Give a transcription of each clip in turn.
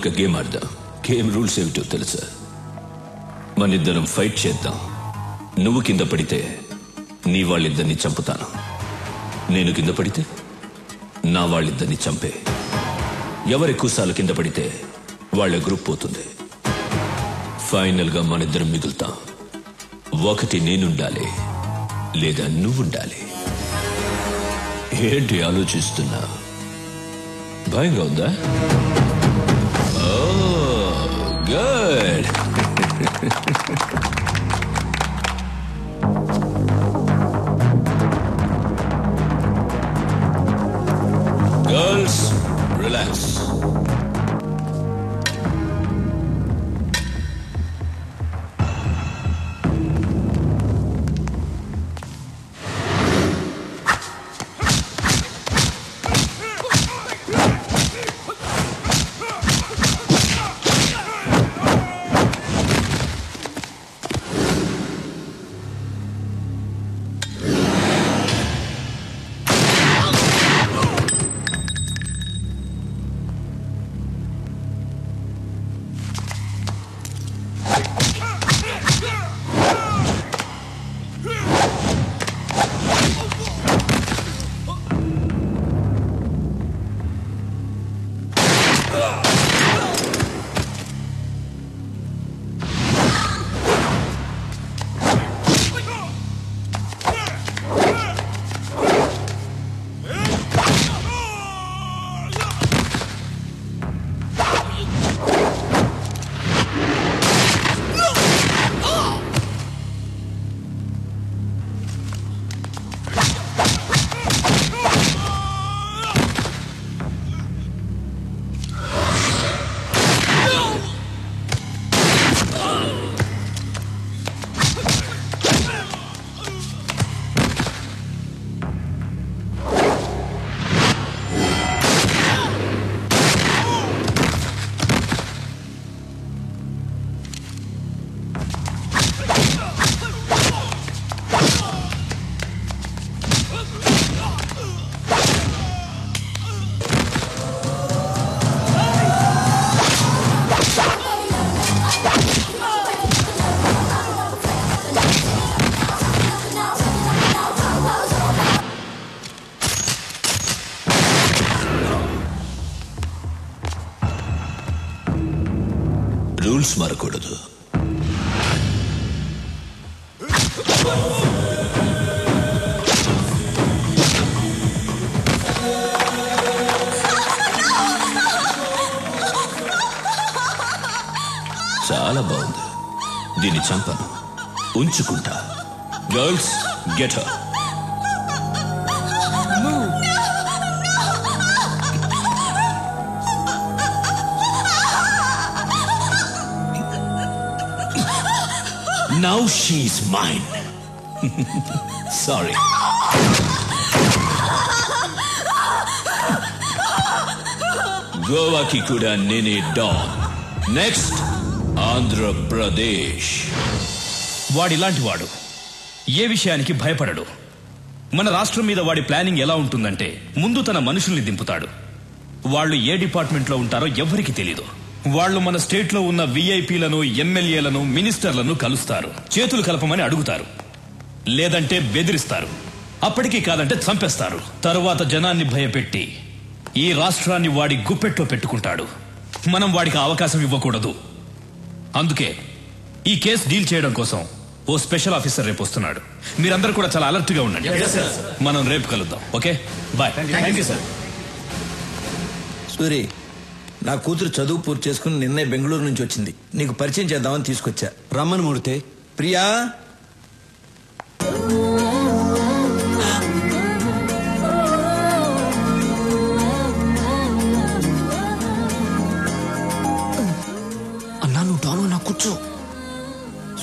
ఒక గేమ్ ఆడదాం. Game rules ఏమిటో తెలుసా? మనిద్దరం ఫైట్ చేద్దాం. నువ్వు కింద పడితే నీ వాళ్ళిద్దరిని చంపుతాను. నేను కింద పడితే నా వాళ్ళిద్దరిని చంపే. ఎవరెక్కువసార్లు కింద పడితే వాళ్ళ గ్రూప్ పోతుంది. ఫైనల్ గా మనిద్దరం మిగులుతాం. ఒకటి నేనుండాలి, లేదా నువ్వుండాలి. ఏంటి ఆలోచిస్తున్నా? భయంగా ఉందా? గుడ్. Girls relax. రూల్స్ మారకూడదు. చాలా బాగుంది. దీన్ని చంపను, ఉంచుకుంటా. Girls get her. Now she's mine. Sorry. గోవాకి కూడా నేనే డాన్. నెక్స్ట్ ఆంధ్రప్రదేశ్. వాడిలాంటి వాడు ఏ విషయానికి భయపడడు. మన రాష్ట్రం మీద వాడి ప్లానింగ్ ఎలా ఉంటుందంటే, ముందు తన మనుషుల్ని దింపుతాడు. వాళ్ళు ఏ డిపార్ట్మెంట్లో ఉంటారో ఎవ్వరికి తెలీదు. వాళ్ళు మన స్టేట్ లో ఉన్న విఐపీలను, ఎమ్మెల్యేలను, మినిస్టర్లను కలుస్తారు. చేతులు కలపమని అడుగుతారు, లేదంటే బెదిరిస్తారు. అప్పటికీ కాదంటే చంపేస్తారు. తరువాత జనాన్ని భయపెట్టి ఈ రాష్ట్రాన్ని వాడి గుప్పెట్లో పెట్టుకుంటాడు. మనం వాడికి అవకాశం ఇవ్వకూడదు. అందుకే ఈ కేసు డీల్ చేయడం కోసం ఓ స్పెషల్ ఆఫీసర్ రేపు వస్తున్నాడు. మీరందరూ కూడా చాలా అలర్ట్ గా ఉండండి. మనం రేపు కలుద్దాం. Okay, bye. సూరి, నా కూతురు చదువు పూర్తి చేసుకుని నిన్నే బెంగళూరు నుంచి వచ్చింది. నీకు పరిచయం చేద్దామని తీసుకొచ్చా. రమ్మని మూర్తి. ప్రియా, అన్నా నువ్వు డాను, నా కూర్చో.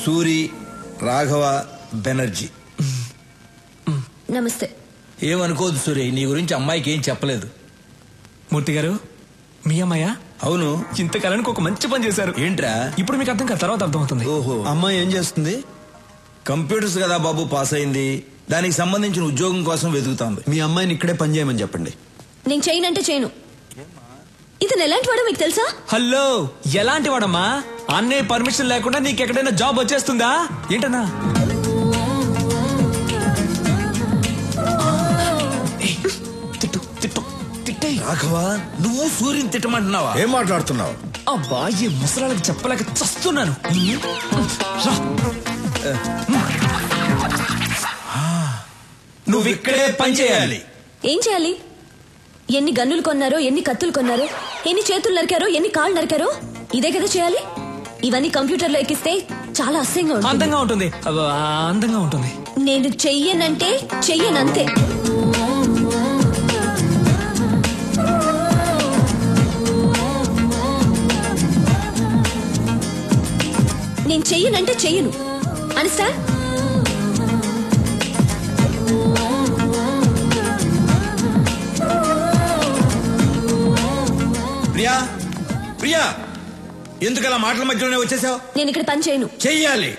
సూరి, రాఘవ బెనర్జీ. నమస్తే. ఏమనుకోదు సూరి, నీ గురించి అమ్మాయికి ఏం చెప్పలేదు. మూర్తి గారు, మీ అమ్మాయ? అవును. ఇంతకాలానికి ఒక మంచి పని చేశారు. ఏంట్రా? ఇప్పుడు మీకు అర్థం కాదు, తర్వాత అర్థమవుతుంది. ఓహో. అమ్మాయి ఏం చేస్తుంది? కంప్యూటర్స్ కదా బాబు, పాస్ అయింది. దానికి సంబంధించిన ఉద్యోగం కోసం వెతుకుతాంది. మీ అమ్మాయిని ఇక్కడే పని చేయమని చెప్పండి. నేను చేయనంటే చేయను. ఇతను ఎలాంటి వాడో మీకు తెలుసా? హలో, ఎలాంటి వాడమ్మా? అన్నయ్య పర్మిషన్ లేకుండా నీకు ఎక్కడైనా జాబ్ వచ్చేస్తుందా ఏంటన్నా? రాఘవా, నువ్వు సూర్యుని తిట్టమంటున్నావా? ఏం మాట్లాడుతున్నావు? అబ్బా, ఈ ముసలాళ్ళకి చెప్పలేక చస్తున్నాను. నువ్వు ఇక్కడే పని చేయాలి. ఏం చేయాలి? ఎన్ని గన్నులు కొన్నారో, ఎన్ని కత్తులు కొన్నారో, ఎన్ని చేతులు నరికారో, ఎన్ని కాళ్ళు నరికారో ఇదే కదా చేయాలి. ఇవన్నీ కంప్యూటర్ లో ఎక్కిస్తే చాలా అసహ్యంగా ఉంటుంది. అందంగా ఉంటుంది. అందంగా ఉంటుంది. నేను చెయ్యనంటే చెయ్యనంతే. నేను చెయ్యనంటే చెయ్యను. అండర్స్టాండ్? ప్రియా, ప్రియా, ఎందుకలా మాటల మధ్యలోనే వచ్చేసావు? నేను ఇక్కడ పని చేయను. చెయ్యాలి.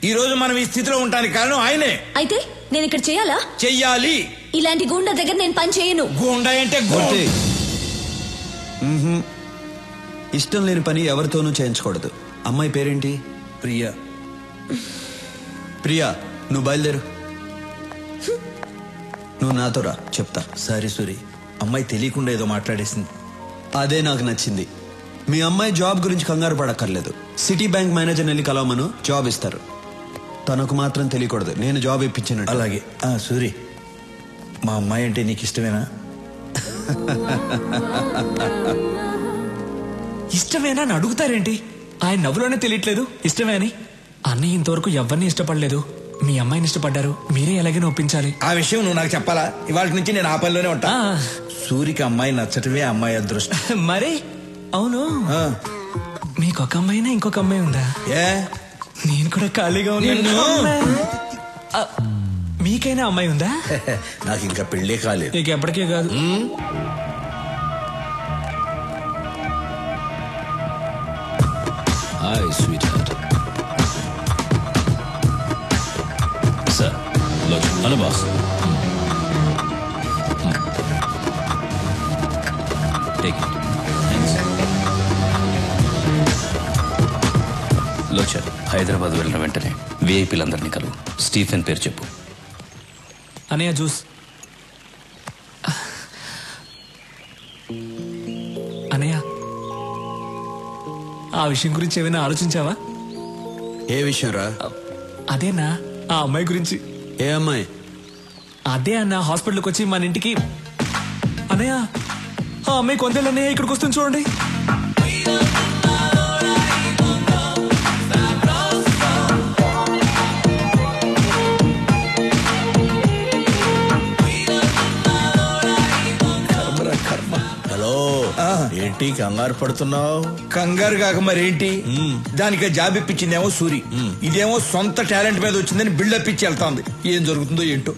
ఈ రోజు మనం ఈ స్థితిలో ఉండడానికి కారణం ఆయనే. అయితే నేను ఇక్కడ చేయాలా? చెయ్యాలి. ఇలాంటి గూండా దగ్గర నేను పని చేయను. గూండా అంటే ఇష్టం లేని పని ఎవరితోనూ చేయించకూడదు. అమ్మాయి పేరేంటి? ప్రియా. ప్రియా, నువ్వు బయలుదేరు. నువ్వు నాతో రా, చెప్తా. సారీ సూరి, అమ్మాయి తెలియకుండా ఏదో మాట్లాడేసింది. అదే నాకు నచ్చింది. మీ అమ్మాయి జాబ్ గురించి కంగారు పడక్కర్లేదు. సిటీ బ్యాంక్ మేనేజర్ వెళ్ళి కలవమను, జాబ్ ఇస్తారు. తనకు మాత్రం తెలియకూడదు నేను జాబ్ ఇప్పించినట్టు. అలాగే. సూరి, మా అమ్మాయి అంటే నీకు ఇష్టమేనా? ఇష్టమేనా అని అడుగుతారేంటి? ఆయన నవ్వులోనే తెలియట్లేదు ఇష్టమే అని. అన్నయ్య ఇంతవరకు ఎవరిని ఇష్టపడలేదు. మీ అమ్మాయిని ఇష్టపడ్డారు. మీరే ఎలాగైనా ఒప్పించాలి. ఆ విషయం నువ్వు నాకు చెప్పాలా? ఇవాళ నుంచి నేను ఆ పనిలోనే ఉంటా. సూరికి అమ్మాయి నచ్చటమే అమ్మాయి అదృష్టం. మరి అవును, మీకు ఒక అమ్మాయినా ఇంకొక అమ్మాయి ఉందా? ఏ, నేను కూడా ఖాళీగా ఉన్నాను. మీకైనా అమ్మాయి ఉందా? నాకు ఇంకా పెళ్ళే కాలేదు. నీకు ఎప్పటికే కాదు. Hi sweetheart. Sir, hello boss. Take it. లోచర్, హైదరాబాద్ వెళ్ళిన వెంటనే విఐపీలందరినీ కలువు. స్టీఫెన్ పేరు చెప్పు. అనయ్య జ్యూస్. అనయ్య, ఆ విషయం గురించి ఏమైనా ఆలోచించావా? ఏ విషయం రా? అదేనా, ఆ అమ్మాయి గురించి. ఏ అమ్మాయి? అదే అన్న, హాస్పిటల్కి వచ్చి మన ఇంటికి. అన్నయ్య, ఆ అమ్మాయి కొందేళ్ళు అన్నయ్య ఇక్కడికి వస్తుంది చూడండి. హలో, ఏంటి కంగారు పడుతున్నావు? కంగారు కాక మరేంటి? దానికి జాబ్ ఇప్పించిందేమో సూరి, ఇదేమో సొంత టాలెంట్ మీద వచ్చిందని బిల్డప్ ఇచ్చి వెళ్తాంది. ఏం జరుగుతుందో ఏంటో.